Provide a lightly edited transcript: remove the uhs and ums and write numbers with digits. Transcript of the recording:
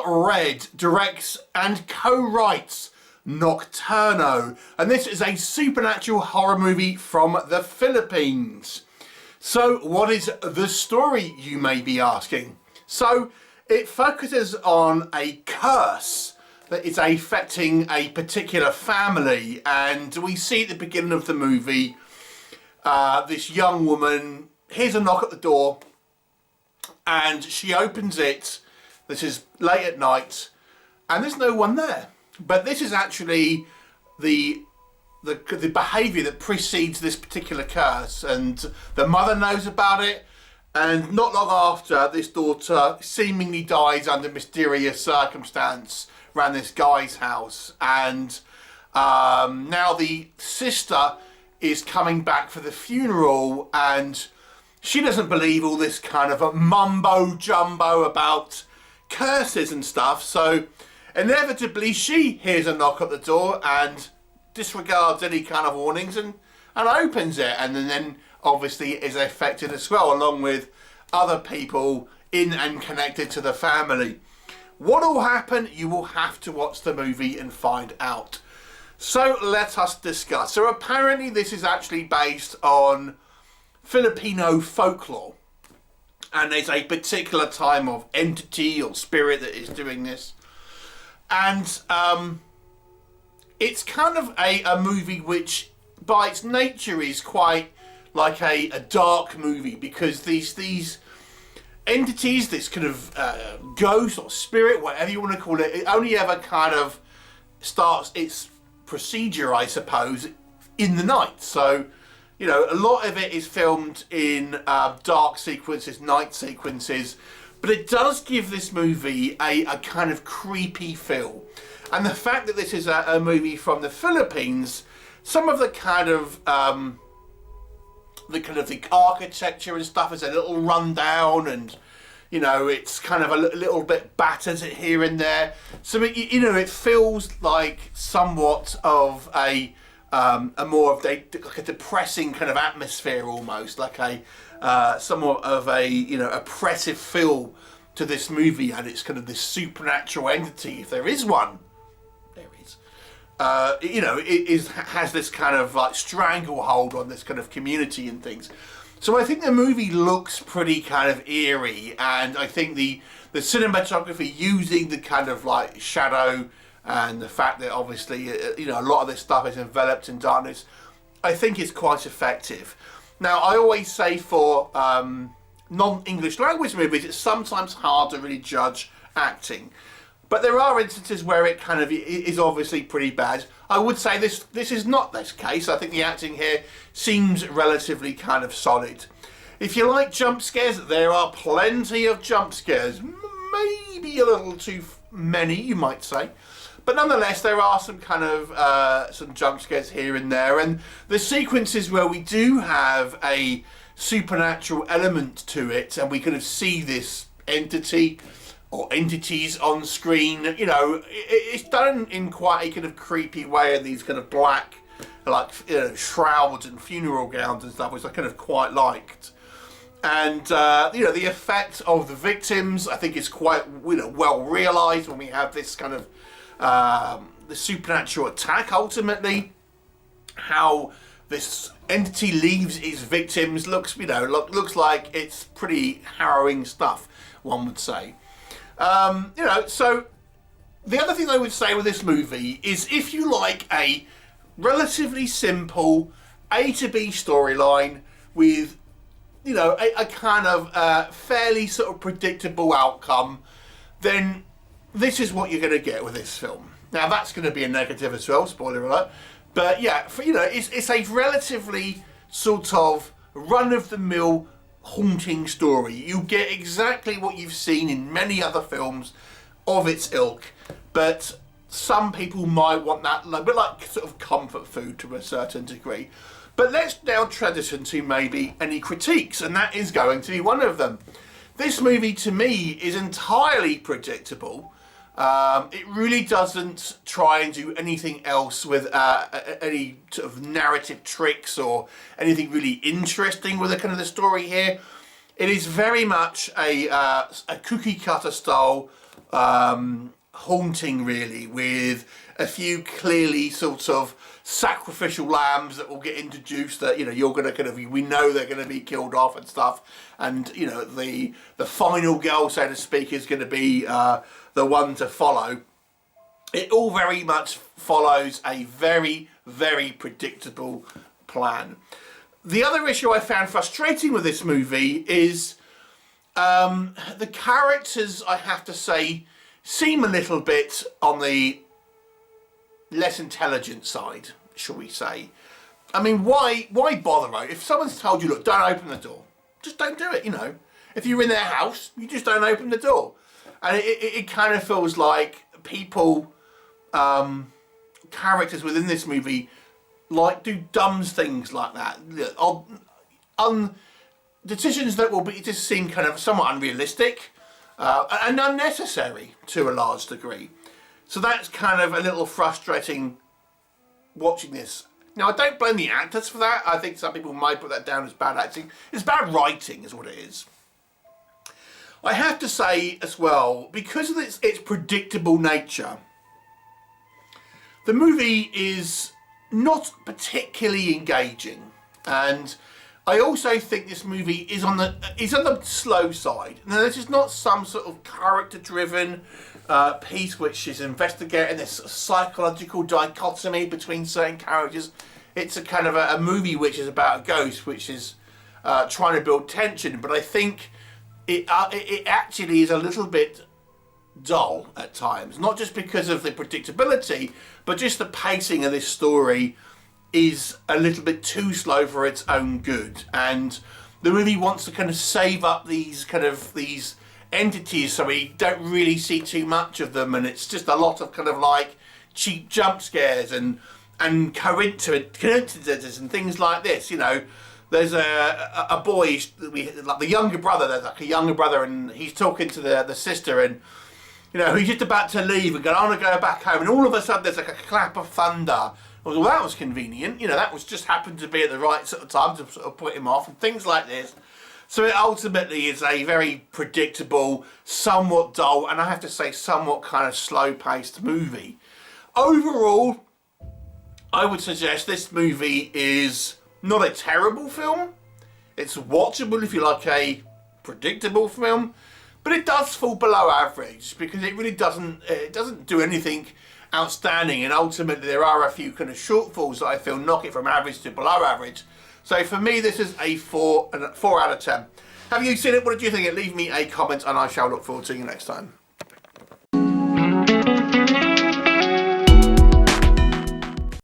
Will Red directs and co-writes Nocturno, and this is a supernatural horror movie from the Philippines. So what is the story, you may be asking? So it focuses on a curse that is affecting a particular family, and we see at the beginning of the movie this young woman hears a knock at the door and she opens it. This is late at night and there's no one there, but this is actually the behaviour that precedes this particular curse, and the mother knows about it, and not long after this daughter seemingly dies under mysterious circumstance around this guy's house, and now the sister is coming back for the funeral, and she doesn't believe all this kind of a mumbo jumbo about curses and stuff, so inevitably she hears a knock at the door and disregards any kind of warnings and opens it, and then obviously is affected as well, along with other people in and connected to the family. What will happen? You will have to watch the movie and find out. So let us discuss. So apparently this is actually based on Filipino folklore, and there's a particular time of entity or spirit that is doing this, and it's kind of a movie which by its nature is quite like a dark movie, because these entities, this kind of ghost or spirit, whatever you want to call it, it only ever kind of starts its procedure, I suppose, in the night. So, you know, a lot of it is filmed in dark sequences, night sequences, but it does give this movie a kind of creepy feel. And the fact that this is a movie from the Philippines, some of the kind of the architecture and stuff is a little run down, and you know, it's kind of a little bit battered here and there. So you know, it feels like somewhat of a more of like a depressing kind of atmosphere, almost like a somewhat of a, you know, oppressive feel to this movie, and it's kind of this supernatural entity, if there is one. There is. You know, it has this kind of like stranglehold on this kind of community and things. So I think the movie looks pretty kind of eerie, and I think the cinematography using the kind of like shadow and the fact that obviously, you know, a lot of this stuff is enveloped in darkness, I think is quite effective. Now, I always say for non-English language movies, it's sometimes hard to really judge acting. But there are instances where it kind of is obviously pretty bad. I would say this is not this case. I think the acting here seems relatively kind of solid. If you like jump scares, there are plenty of jump scares. Maybe a little too many, you might say. But nonetheless, there are some kind of some jump scares here and there. And the sequences where we do have a supernatural element to it, and we kind of see this entity or entities on screen, you know, it's done in quite a kind of creepy way, in these kind of black, like, you know, shrouds and funeral gowns and stuff, which I kind of quite liked. And you know, the effect of the victims, I think, is quite, you know, well realised when we have this kind of the supernatural attack. Ultimately, how this entity leaves its victims looks, you know, looks like it's pretty harrowing stuff, one would say. You know, so the other thing I would say with this movie is, if you like a relatively simple A to B storyline with, you know, a kind of fairly sort of predictable outcome, then this is what you're going to get with this film. Now, that's going to be a negative as well, spoiler alert. But yeah, you know, it's a relatively sort of run-of-the-mill haunting story. You get exactly what you've seen in many other films of its ilk, but some people might want that a bit like sort of comfort food to a certain degree. But let's now transition to maybe any critiques, and that is going to be one of them. This movie, to me, is entirely predictable. It really doesn't try and do anything else with any sort of narrative tricks or anything really interesting with the kind of the story here. It is very much a cookie cutter style haunting, really, with a few clearly sort of sacrificial lambs that will get introduced that, you know, you're going to we know they're going to be killed off and stuff, and, you know, the final girl, so to speak, is going to be the one to follow. It all very much follows a very, very predictable plan. The other issue I found frustrating with this movie is the characters, I have to say, seem a little bit on the less intelligent side, shall we say. I mean, why bother? If someone's told you, look, don't open the door, just don't do it, you know. If you're in their house, you just don't open the door. And it kind of feels like people, characters within this movie, like, do dumb things like that. Decisions that will be just seem kind of somewhat unrealistic and unnecessary to a large degree. So that's kind of a little frustrating watching this. Now, I don't blame the actors for that. I think some people might put that down as bad acting. It's bad writing is what it is. I have to say as well, because of its predictable nature, the movie is not particularly engaging, and I also think this movie is on the slow side. Now, this is not some sort of character-driven piece which is investigating this psychological dichotomy between certain characters. It's a kind of a movie which is about a ghost, which is trying to build tension. But I think it actually is a little bit dull at times, not just because of the predictability, but just the pacing of this story is a little bit too slow for its own good. And the movie wants to kind of save up these entities so we don't really see too much of them, and it's just a lot of kind of like cheap jump scares and coincidences and things like this. You know, there's a boy, like the younger brother, there's like a younger brother, and he's talking to the sister, and, you know, he's just about to leave and go, I want to go back home, and all of a sudden there's like a clap of thunder. Well, that was convenient, you know, that was just happened to be at the right sort of time to sort of put him off, and things like this. So it ultimately is a very predictable, somewhat dull, and I have to say somewhat kind of slow-paced movie. Overall, I would suggest this movie is not a terrible film. It's watchable if you like a predictable film, but it does fall below average because it really doesn't do anything outstanding, and ultimately there are a few kind of shortfalls that I feel knock it from average to below average. So for me, this is a 4 out of 10. Have you seen it? What did you think? Leave me a comment and I shall look forward to you next time.